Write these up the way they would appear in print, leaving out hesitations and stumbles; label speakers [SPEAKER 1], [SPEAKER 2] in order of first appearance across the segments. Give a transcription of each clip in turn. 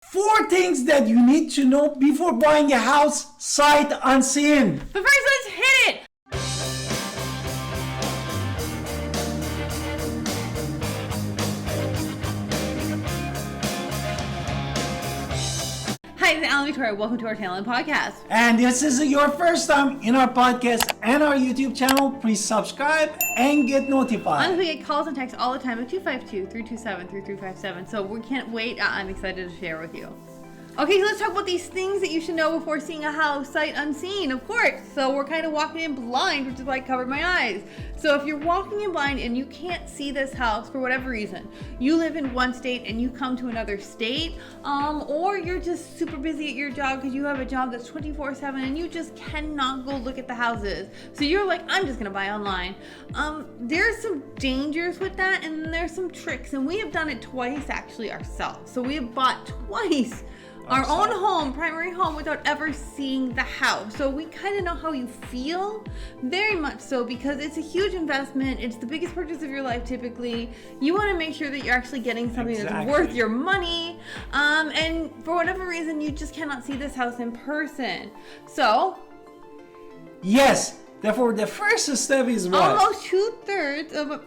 [SPEAKER 1] 4 things that you need to know before buying a house sight unseen.
[SPEAKER 2] But first, let's hit it! Hi, this is Alan Victoria. Welcome to our Talent Podcast.
[SPEAKER 1] And this is your first time in our podcast and our YouTube channel. Please subscribe and get notified.
[SPEAKER 2] Honestly, we get calls and texts all the time at 252-327-3357. So we can't wait. I'm excited to share with you. Okay, so let's talk about these things that you should know before seeing a house sight unseen, of course. So we're kind of walking in blind, which is why I covered my eyes. So if you're walking in blind and you can't see this house for whatever reason, you live in one state and you come to another state, or you're just super busy at your job because you have a job that's 24/7 and you just cannot go look at the houses. So you're like, I'm just gonna buy online. There's some dangers with that, and there's some tricks, and we have done it twice actually ourselves. So we have bought twice our own home, primary home, without ever seeing the house. So we kind of know how you feel, very much so, because it's a huge investment. It's the biggest purchase of your life typically. You want to make sure that you're actually getting something that's worth your money. And for whatever reason, you just cannot see this house in person. So,
[SPEAKER 1] yes. Therefore, the first step is what?
[SPEAKER 2] Almost two-thirds of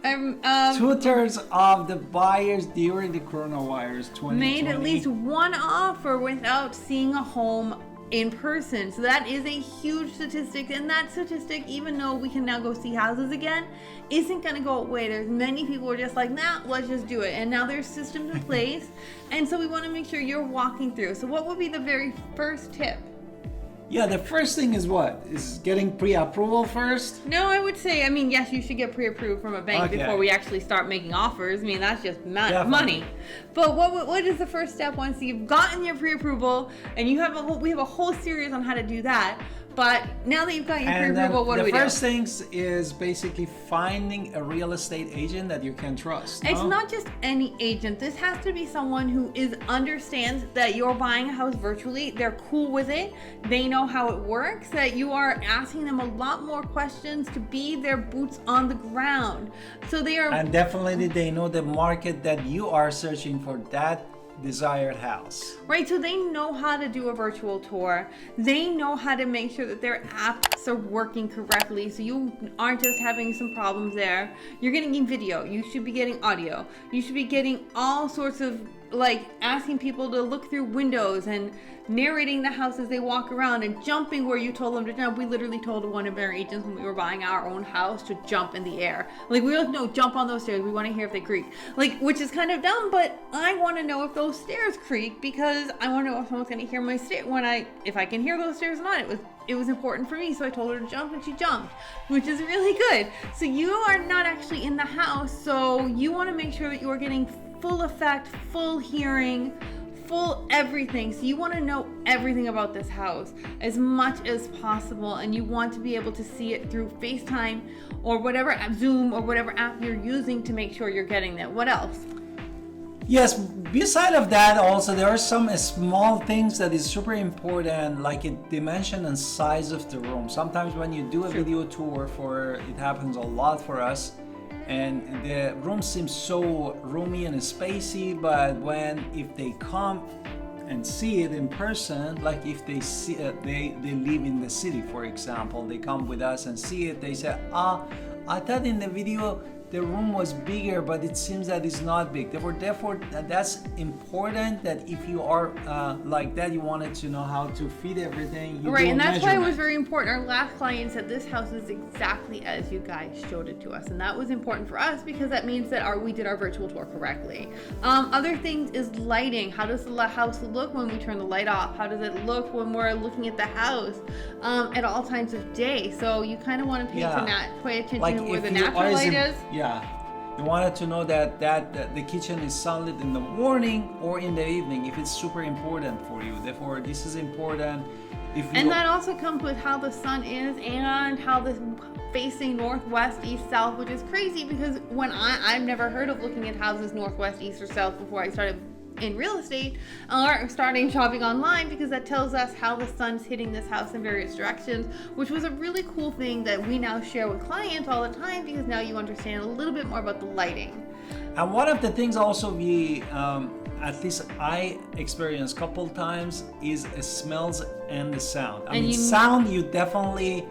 [SPEAKER 1] two-thirds of the buyers during the coronavirus 2020
[SPEAKER 2] made at least one offer without seeing a home in person. So that is a huge statistic, and that statistic, even though we can now go see houses again, isn't going to go away. There's many people who are just like, nah, let's just do it. And now there's systems in place, and so we want to make sure you're walking through. So what would be the very first tip?
[SPEAKER 1] Yeah, the first thing is what? Is getting pre-approval first?
[SPEAKER 2] No, I would say, yes, you should get pre-approved from a bank before we actually start making offers. That's just money. But what is the first step once you've gotten your pre-approval, and we have a whole series on how to do that. But now that you've got your pre-approval, what do we do?
[SPEAKER 1] The first things is basically finding a real estate agent that you can trust.
[SPEAKER 2] It's not just any agent. This has to be someone who understands that you're buying a house virtually. They're cool with it. They know how it works. That you are asking them a lot more questions to be their boots on the ground. So they are.
[SPEAKER 1] And definitely they know the market that you are searching for that desired house.
[SPEAKER 2] Right, so they know how to do a virtual tour. They know how to make sure that their apps are working correctly, so you aren't just having some problems there. You're getting video, you should be getting audio, you should be getting all sorts of, like, asking people to look through windows and narrating the house as they walk around and jumping where you told them to jump. We literally told one of our agents when we were buying our own house to jump in the air. Like, we were like, no, jump on those stairs. We want to hear if they creak. Like, which is kind of dumb, but I want to know if those stairs creak because I want to know if someone's going to hear my stair if I can hear those stairs or not. It was important for me, so I told her to jump and she jumped, which is really good. So you are not actually in the house, so you want to make sure that you are getting full effect, full hearing, full everything. So you want to know everything about this house as much as possible, and you want to be able to see it through FaceTime or whatever app, Zoom or whatever app you're using to make sure you're getting that. What else?
[SPEAKER 1] Yes, beside of that, also there are some small things that is super important, like a dimension and size of the room. Sometimes when you do a video tour it happens a lot for us, and the room seems so roomy and spacey, but if they come and see it in person, like if they see they live in the city, for example, they come with us and see it, they say, I thought in the video the room was bigger, but it seems that it's not big. Therefore, that's important, that if you are like that, you wanted to know how to fit everything.
[SPEAKER 2] Right, and that's why it was very important. Our last client said this house is exactly as you guys showed it to us, and that was important for us because that means that we did our virtual tour correctly. Other things is lighting. How does the house look when we turn the light off? How does it look when we're looking at the house at all times of day? So you kind of want to pay attention
[SPEAKER 1] like
[SPEAKER 2] to where the natural light is.
[SPEAKER 1] Yeah, you wanted to know that the kitchen is sunlit in the morning or in the evening if it's super important for you. Therefore, this is important.
[SPEAKER 2] And that also comes with how the sun is and how the facing northwest, east, south, which is crazy because I've never heard of looking at houses northwest, east, or south before I started in real estate or starting shopping online, because that tells us how the sun's hitting this house in various directions, which was a really cool thing that we now share with clients all the time, because now you understand a little bit more about the lighting.
[SPEAKER 1] And one of the things also we at least I experienced a couple times is the smells and the sound. I
[SPEAKER 2] And
[SPEAKER 1] mean, sound, you definitely,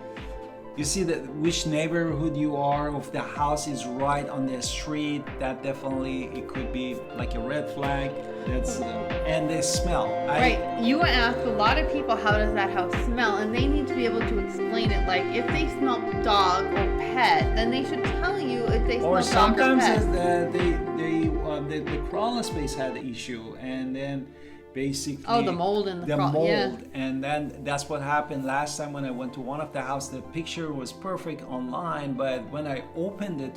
[SPEAKER 1] you see that which neighborhood you are, if the house is right on the street, that definitely, it could be like a red flag. That's and the smell.
[SPEAKER 2] Right. You ask a lot of people, how does that house smell? And they need to be able to explain it. Like, if they smell dog or pet, then they should tell you if they smell
[SPEAKER 1] Or
[SPEAKER 2] dog or
[SPEAKER 1] sometimes
[SPEAKER 2] pet.
[SPEAKER 1] the crawl space had the issue, and then basically
[SPEAKER 2] the mold in the
[SPEAKER 1] mold,
[SPEAKER 2] yeah.
[SPEAKER 1] And then that's what happened last time when I went to one of the house. The picture was perfect online, but when I opened the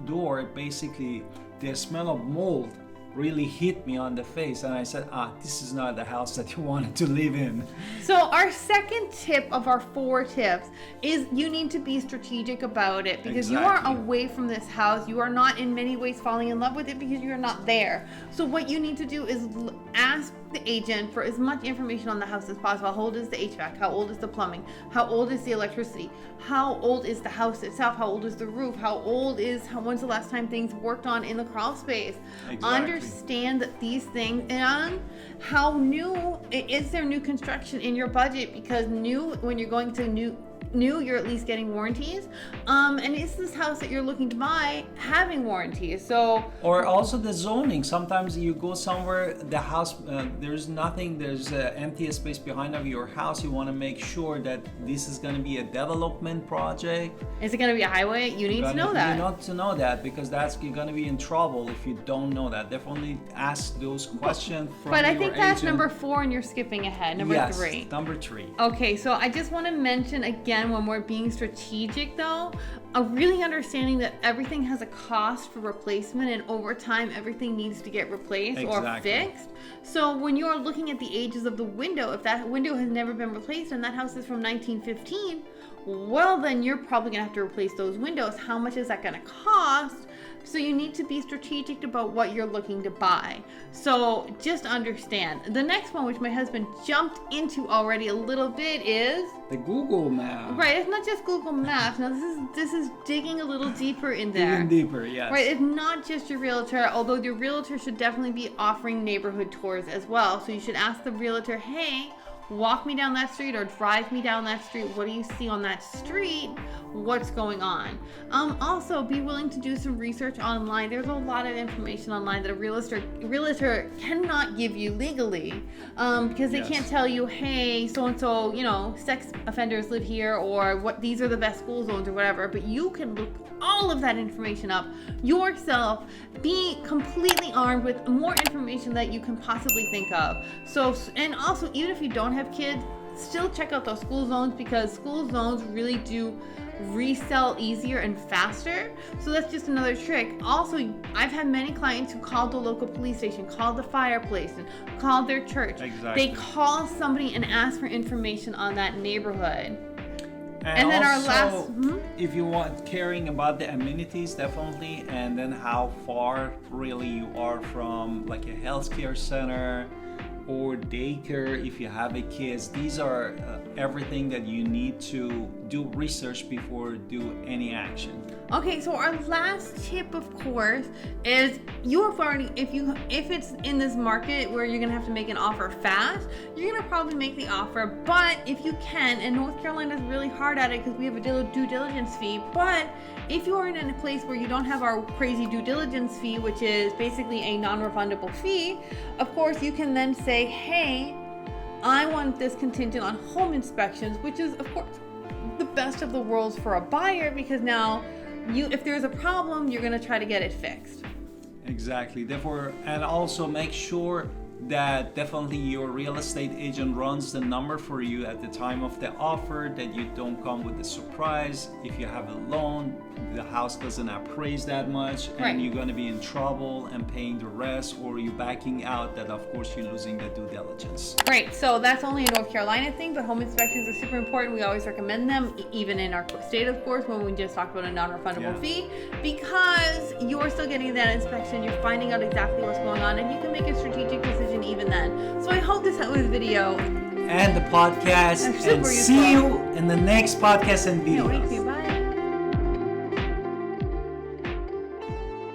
[SPEAKER 1] door, basically the smell of mold really hit me on the face, and I said, this is not the house that you wanted to live in.
[SPEAKER 2] So our second tip of our 4 tips is you need to be strategic about it, because you are away from this house. You are not in many ways falling in love with it because you're not there. So what you need to do is ask the agent for as much information on the house as possible. How old is the HVAC? How old is the plumbing? How old is the electricity? How old is the house itself? How old is the roof? When's the last time things worked on in the crawl space? Understand that these things, and how new is there new construction in your budget, because when you're going to new you're at least getting warranties, and is this house that you're looking to buy having warranties? So,
[SPEAKER 1] or also the zoning. Sometimes you go somewhere, the house, there's nothing, there's an empty space behind of your house. You want to make sure that this is going to be a development project.
[SPEAKER 2] Is it going to be a highway? You need to know that.
[SPEAKER 1] You need to know that, because you're going to be in trouble if you don't know that. Definitely ask those questions from
[SPEAKER 2] But I
[SPEAKER 1] your
[SPEAKER 2] think that's
[SPEAKER 1] agent.
[SPEAKER 2] number 4, and you're skipping ahead. Number 3.
[SPEAKER 1] Number 3.
[SPEAKER 2] Okay, so I just want to mention again, when we're being strategic though, really understanding that everything has a cost for replacement, and over time everything needs to get replaced or fixed. So when you are looking at the ages of the window, if that window has never been replaced and that house is from 1915, well, then you're probably gonna have to replace those windows. How much is that gonna cost? So you need to be strategic about what you're looking to buy. So just understand. The next one, which my husband jumped into already a little bit, is
[SPEAKER 1] the Google map.
[SPEAKER 2] Right, it's not just Google Maps. Now this is digging a little deeper in there.
[SPEAKER 1] Digging deeper, yes.
[SPEAKER 2] Right, it's not just your realtor, although your realtor should definitely be offering neighborhood tours as well. So you should ask the realtor, hey, walk me down that street or drive me down that street. What do you see on that street? What's going on? Also, be willing to do some research online. There's a lot of information online that a realtor cannot give you legally, because they can't tell you, hey, so-and-so, sex offenders live here, or what, these are the best school zones or whatever. But you can look all of that information up yourself. Be completely armed with more information that you can possibly think of. So, and also, even if you don't have kids, still check out those school zones, because school zones really do resell easier and faster. So that's just another trick. Also, I've had many clients who called the local police station, called the fireplace, and called their church.
[SPEAKER 1] Exactly.
[SPEAKER 2] They call somebody and ask for information on that neighborhood.
[SPEAKER 1] And
[SPEAKER 2] then
[SPEAKER 1] also,
[SPEAKER 2] our last,
[SPEAKER 1] if you want caring about the amenities, definitely, and then how far really you are from like a healthcare center or daycare if you have a kids. These are everything that you need to do research before do any action.
[SPEAKER 2] Okay, so our last tip, of course, is you have already, if it's in this market where you're gonna have to make an offer fast, you're gonna probably make the offer. But if you can, and North Carolina is really hard at it because we have a due diligence fee, but if you are in a place where you don't have our crazy due diligence fee, which is basically a non-refundable fee, of course you can then say, hey, I want this contingent on home inspections, which is, of course, the best of the worlds for a buyer, because now if there's a problem, you're going to try to get it fixed.
[SPEAKER 1] Exactly. Therefore, and also make sure that definitely your real estate agent runs the number for you at the time of the offer, that you don't come with a surprise. If you have a loan, the house doesn't appraise that much, and you're going to be in trouble and paying the rest, or you backing out, that of course you're losing the due diligence.
[SPEAKER 2] Right, so that's only a North Carolina thing, but home inspections are super important. We always recommend them, even in our state, of course, when we just talked about a non-refundable fee, because you're still getting that inspection, you're finding out exactly what's going on, and you can make a strategic decision even then. So I hope this video
[SPEAKER 1] and the podcast, and see you in the next podcast and videos.
[SPEAKER 2] Bye.